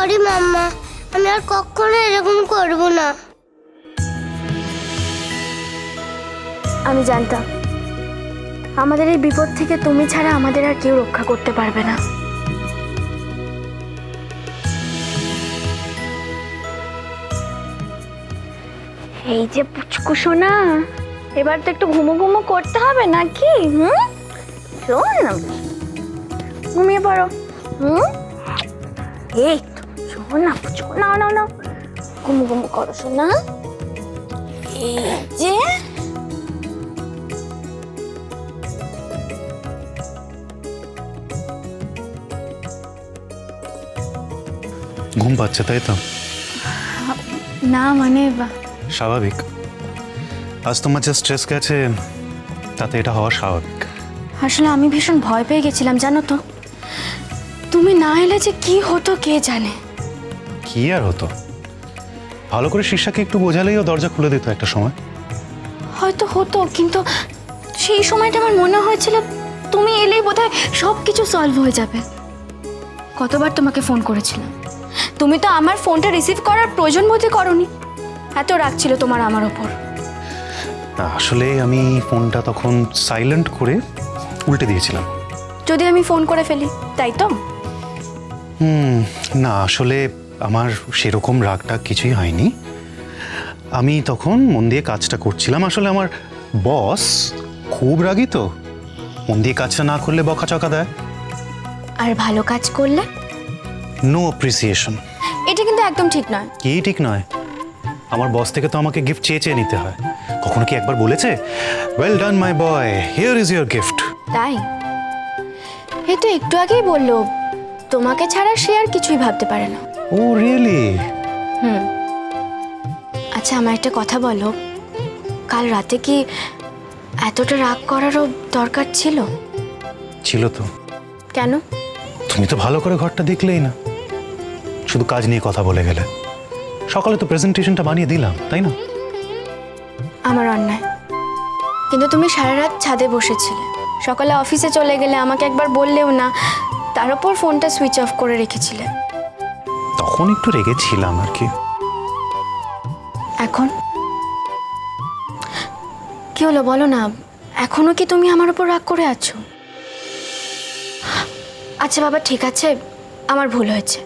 Sorry মাম্মা, আমি আর কখনো এরকম করব না। আমি জানতাম আমাদের এই বিপদ থেকে তুমি ছাড়া আমাদের আর কেউ রক্ষা করতে পারবে না। এই যে পুচকু সোনা, এবার তো একটু ঘুমো ঘুমো করতে হবে নাকি? শোন না, ঘুমিয়ে পড়ো। এই তো শোন না পুচকু, না না না, ঘুমো ঘুমো করো সোনা। এই যে ঘুম পাচ্ছে তাই তো? না মানে স্বাভাবিক, আজ তোমার যে স্ট্রেস গেছে তাতে এটা হওয়া স্বাভাবিক। আসলে আমি ভীষণ ভয় পেয়ে গেছিলাম জানো তো, তুমি না এলে যে কি হতো কে জানে। কি আর হতো, ভালো করে শীর্ষাকে একটু বোঝালেই ও দরজা খুলে দিত একটা সময়। হয়তো হতো, কিন্তু সেই সময়টা আমার মনে হয়েছিল তুমি এলেই বোধহয় সব কিছু সলভ হয়ে যাবে। কতবার তোমাকে ফোন করেছিলাম, তুমি তো আমার ফোনটা রিসিভ করার প্রয়োজন বোধই করনি, এত রাগ ছিল তোমার আমার ওপর। না, আসলে আমি ফোনটা তখন সাইলেন্ট করে উল্টে দিয়েছিলাম। যদি আমি ফোন করে ফেলি, তাই তো? না, আসলে আমার সেরকম রাগটা কিছুই হয়নি। আমি তখন মন দিয়ে কাজটা করছিলাম। আসলে আমার বস খুব রাগী, তো মন দিয়ে কাজটা না করলে বকাচকা দেয়। আর ভালো কাজ করলে নো অ্যাপ্রিসিয়েশন। এটা কিন্তু একদম ঠিক নয়। কি ঠিক নয়? আমার বস থেকে তো আমাকে গিফট চেয়ে চেয়ে নিতে হয়। কখনো কি একবার বলেছে well done my boy, here is your gift? তাই এই তো একটু আগেই বললো তোমাকে ছাড়া সে আর কিছুই ভাবতে পারে না। ও রিয়েলি? আচ্ছা আমার একটা কথা বলো, কাল রাতে কি এতটা রাগ করারও দরকার ছিল? ছিল তো। কেন? তুমি তো ভালো করে ঘরটা দেখলেই না, শুধু কাজ নিয়ে কথা বলে গেলে। সকালে তো প্রেজেন্টেশনটা বানিয়ে দিলাম, তাই না? আমার অন্যায়, কিন্তু তুমি সারা রাত ছাদে বসেছিলে, সকালে অফিসে চলে গেলে, আমাকে একবার বললেও না, তার উপর ফোনটা সুইচ অফ করে রেখেছিলে। তখন একটু রেগেছিলাম আর কি। এখন কি হলো বলো না, এখনো কি তুমি আমার উপর রাগ করে আছো? আচ্ছা বাবা ঠিক আছে, আমার ভুল হয়েছে,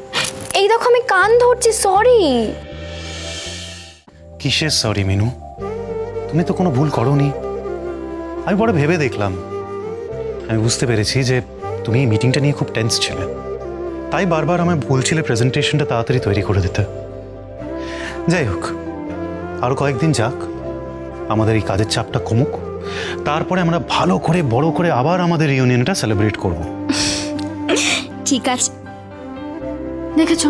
এই দেখো আমি কান ধরছি, সরি। কিসের সরি মিনু? তুমি তো কোনো ভুল করোনি। আমি বড় ভেবে দেখলাম, আমি বুঝতে পেরেছি যে তুমি এই মিটিংটা নিয়ে খুব টেন্স ছিলে, তাই বারবার আমায় বলছিলে প্রেজেন্টেশনটা তাড়াতাড়ি তৈরি করে দিতে। যাই হোক, আরো কয়েকদিন যাক, আমাদের এই কাজের চাপটা কমুক, তারপরে আমরা ভালো করে বড় করে আবার আমাদের ইউনিয়নটা সেলিব্রেট করব। ঠিক আছে। দেখেছো,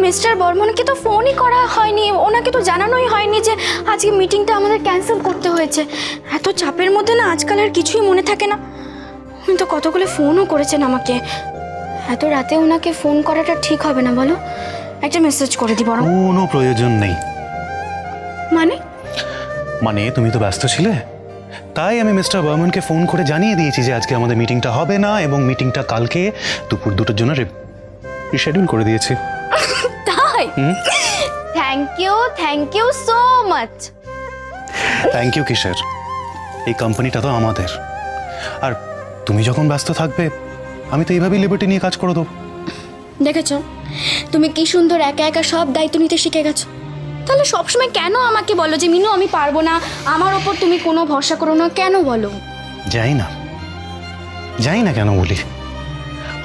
মিস্টার বর্মনকে তো ফোনই করা হয়নি, ওনাকে তো জানানোই হয়নি যে আজকে মিটিংটা আমাদের ক্যান্সেল করতে হয়েছে। এত চাপের মধ্যে না আজকাল আর কিছুই মনে থাকে না। উনি তো কতগুলো ফোনও করেছেন আমাকে, এত রাতে ওনাকে ফোন করাটা ঠিক হবে না বলো? একটা মেসেজ করে দি বরং। কোনো প্রয়োজন নেই। মানে তুমি তো ব্যস্ত ছিলে, তাই আমি মিস্টার বর্মনকে ফোন করে জানিয়ে দিয়েছি যে আজকে আমাদের মিটিংটা হবে না, এবং মিটিংটা কালকে দুপুর 2টোর জন্য রিশিডিউল করে দিয়েছি। তাই? Thank you so much. Thank you কিসের? এই কোম্পানিটা তো আমাদের, আর তুমি যখন ব্যস্ত থাকবে আমি তো এইভাবেই লিবার্টি নিয়ে কাজ করে দেবো। দেখেছো তুমি কি সুন্দর একা একা সব দায়িত্ব নিতে শিখে গেছো। তাহলে সবসময় কেন আমাকে বলো যে মিনু আমি পারবো না, আমার ওপর তুমি কোনো ভরসা করো না, কেন বলো? যাই না কেন বলি,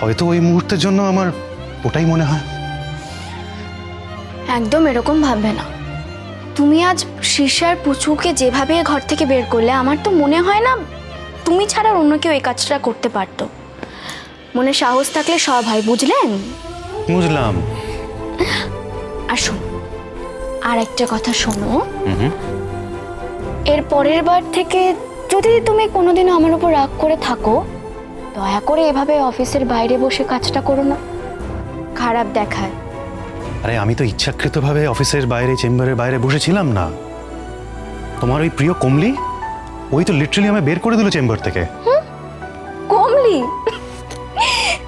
হয়তো ওই মুহূর্তের জন্য আমার ওটাই মনে হয়। একদম এরকম ভাববে না। তুমি আজ শীর্ষার পুচুকে যেভাবে ঘর থেকে বের করলে, আমার তো মনে হয় না তুমি ছাড়া অন্য কেউ এই কাজটা করতে পারতো। মনে সাহস থাকলে সব হয়, বুঝলেন? বুঝলাম। আসুন, আর একটা কথা শোনো, এর পরের বার থেকে যদি তুমি কোনোদিনও আমার উপর রাগ করে থাকো, দয়া করে এভাবে অফিসের বাইরে বসে কাজটা করো না, খারাপ দেখায়। আরে আমি তো ইচ্ছাকৃতভাবে অফিসের বাইরে, চেম্বারের বাইরে বসেছিলাম না। তোমার ওই প্রিয় কমলি, ওই তো লিটারালি আমায় বের করে দিল চেম্বার থেকে। কমলি?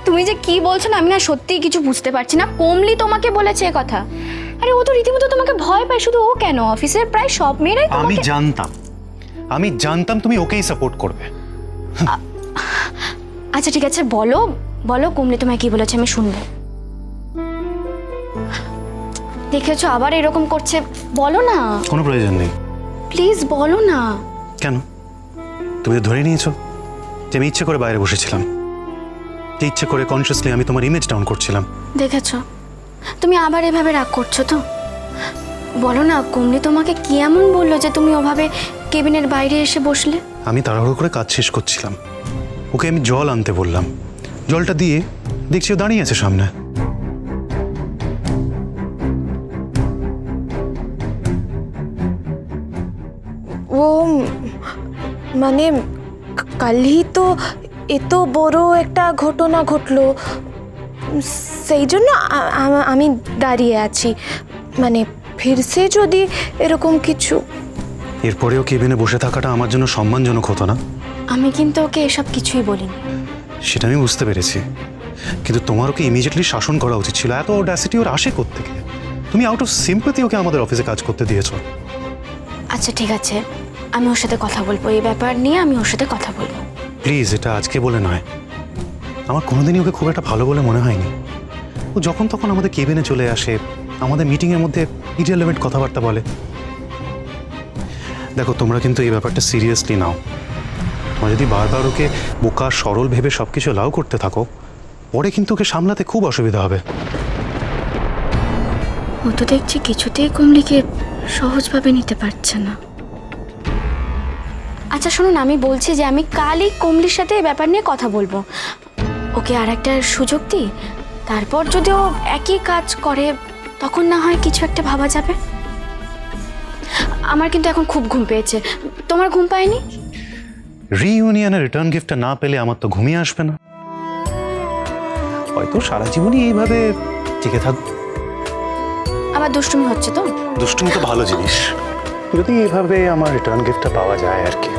তুমি তুমি যে কি বলছো না, আমি না সত্যিই কিছু বুঝতে পারছি না। কমলি তোমাকে বলেছে এ কথা? আরে ও তো রীতিমতো তোমাকে ভয় পায়। শুধু ও কেন, অফিসের প্রায় সব মেয়েরাই আমি তোমাকে। আমি জানতাম তুমি ওকেই সাপোর্ট করবে। আচ্ছা ঠিক আছে, বলো বলো কমলি তোমায় কি বলেছে, আমি শুনবো। দেখেছো আবার এরকম করছে, বলো না। কোনো প্রয়োজন নেই। প্লিজ বলো না। কেন? তুমি তো ধরে নিয়েছো যে আমি ইচ্ছে করে বাইরে বসেছিলাম, যে ইচ্ছে করে কনসিয়াসলি আমি তোমার ইমেজ ডাউন করছিলাম। দেখেছো তুমি আবার এভাবে রাগ করছো তো? বলো না, কমলি তোমাকে কি এমন বললো যে তুমি ওভাবে কেবিনের বাইরে এসে বসলে? আমি তাড়াহুড়ো করে কাজ শেষ করছিলাম, ওকে আমি জল আনতে বললাম, জলটা দিয়ে দেখছি ও দাঁড়িয়ে আছে সামনে। ও মানে কালই তো এত বড় একটা ঘটনা ঘটলো, সেই জন্য আমি দাঁড়িয়ে আছি। মানে ফিরছে যদি এরকম কিছু। এরপরেও কেবিনে বসে থাকাটা আমার জন্য সম্মানজনক হতো না। আমি কিন্তু ওকে এসব কিছুই বলিনি। সেটা আমি বুঝতে পেরেছি, কিন্তু তোমার ওকে ইমিডিয়েটলি শাসন করা উচিত ছিল। এত অডাসিটি ওর আসে কোত্থেকে? তুমি আউট অফ সিম্পাথি ওকে আমাদের অফিসে কাজ করতে দিয়েছো। আচ্ছা ঠিক আছে, আমি ওর সাথে কথা বলবো, এই ব্যাপার নিয়ে আমি ওর সাথে কথা বলবো। প্লিজ, এটা আজকে বলে নয়। আমার কোনোদিনই ওকে খুব একটা ভালো বলে মনে হয়নি। ও যখন তখন আমাদের কেবিনে চলে আসে, আমাদের মিটিংয়ের মধ্যে ইররিলেভেন্ট কথাবার্তা বলে। দেখো, তোমরা কিন্তু এই ব্যাপারটা সিরিয়াসলি নাও। তোমরা যদি বারবার ওকে বোকা সরল ভেবে সব কিছু অ্যালাউ করতে থাকো, পরে কিন্তু ওকে সামলাতে খুব অসুবিধা হবে। ও তো দেখছি কিছুতেই কমলিকে সহজভাবে নিতে পারছে না। আচ্ছা শুনুন, আমি বলছি যে আমি কালই কমলির সাথে এই ব্যাপার নিয়ে কথা বলবো। ওকে আর একটা সুযোগ দিই, তারপর যদি ও একই কাজ করে তখন না হয় কিছু একটা ভাবা যাবে। আমার কিন্তু এখন খুব ঘুম পেয়েছে, তোমার ঘুম পায়নি? রিইউনিয়নের রিটার্ন গিফটটা না পেলে আমার তো ঘুমিয়ে আসবে না। হয়তো সারা জীবনই এইভাবে টিকে থাকবো। আবার দুষ্টুমি হচ্ছে তো? দুষ্টুমি তো ভালো জিনিস, যদি এইভাবে আমার রিটার্ন গিফটটা পাওয়া যায় আর কি।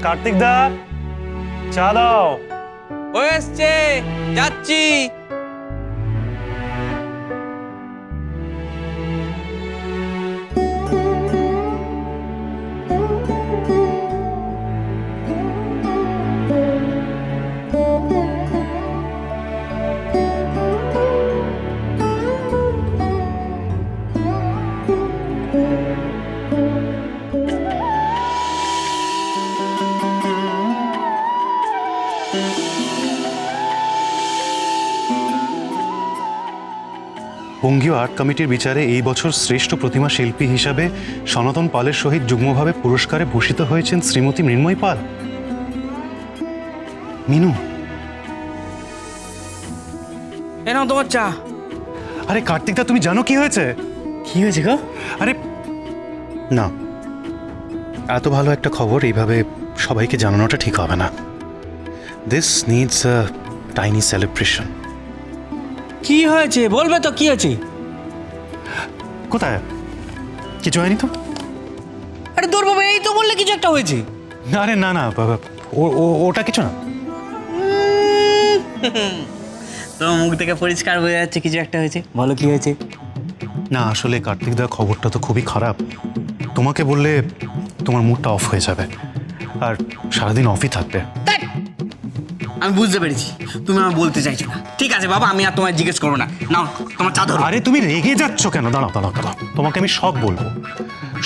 কার্তিক দা, চা দাও। ও এসছে, যাচ্ছি। বঙ্গীয় আর্ট কমিটির বিচারে এই বছর শ্রেষ্ঠ প্রতিমা শিল্পী হিসাবে সনাতন পালের সহিত যুগ্মভাবে পুরস্কারে ভূষিত হয়েছেন শ্রীমতী মৃন্ময়ী পাল। মিনু, এ নাও তোমার চা। আরে কার্তিকদা, তুমি জানো কি হয়েছে? কি হয়েছে গো? আরে না, এত ভালো একটা খবর এইভাবে সবাইকে জানানোটা ঠিক হবে না। This needs a tiny celebration. কি হয়েছে বলবে তো, কি হয়েছে? কোথায়? কিছু হয়নি তো? আরে দূর বাবা, এই তো বললে কিছু একটা হয়েছে। আরে না না বাবা, ওটা কিছু না। তোমার মুখ থেকে পরিষ্কার বোঝা যাচ্ছে কিছু একটা হয়েছে। বলো কি হয়েছে? না আসলে কার্তিকদা, খবরটা তো খুবই খারাপ। তোমাকে বললে তোমার মুডটা অফ হয়ে যাবে আর সারাদিন অফই থাকবে। আমি বুঝতে পেরেছি তুমি আমার বলতে চাইছো না। ঠিক আছে বাবা, আমি আর তোমায় জিজ্ঞেস করবো না। নাও তোমার চা ধরো। আরে তুমি রেগে যাচ্ছ কেন? দাঁড়াও দাঁড়াও দাঁড়াও, তোমাকে আমি সব বলবো।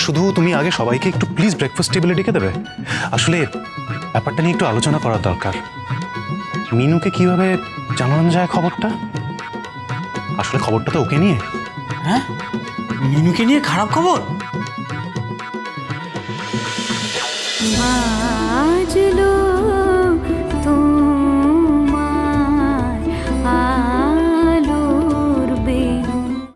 শুধু তুমি আগে সবাইকে একটু প্লিজ ব্রেকফাস্ট টেবিলে ডেকে দেবে। আসলে ব্যাপারটা নিয়ে একটু আলোচনা করার দরকার। মিনুকে কিভাবে জানানো যায় খবরটা? আসলে খবরটা তো ওকে নিয়ে। হ্যাঁ, মিনুকে নিয়ে খারাপ খবর? বাজলো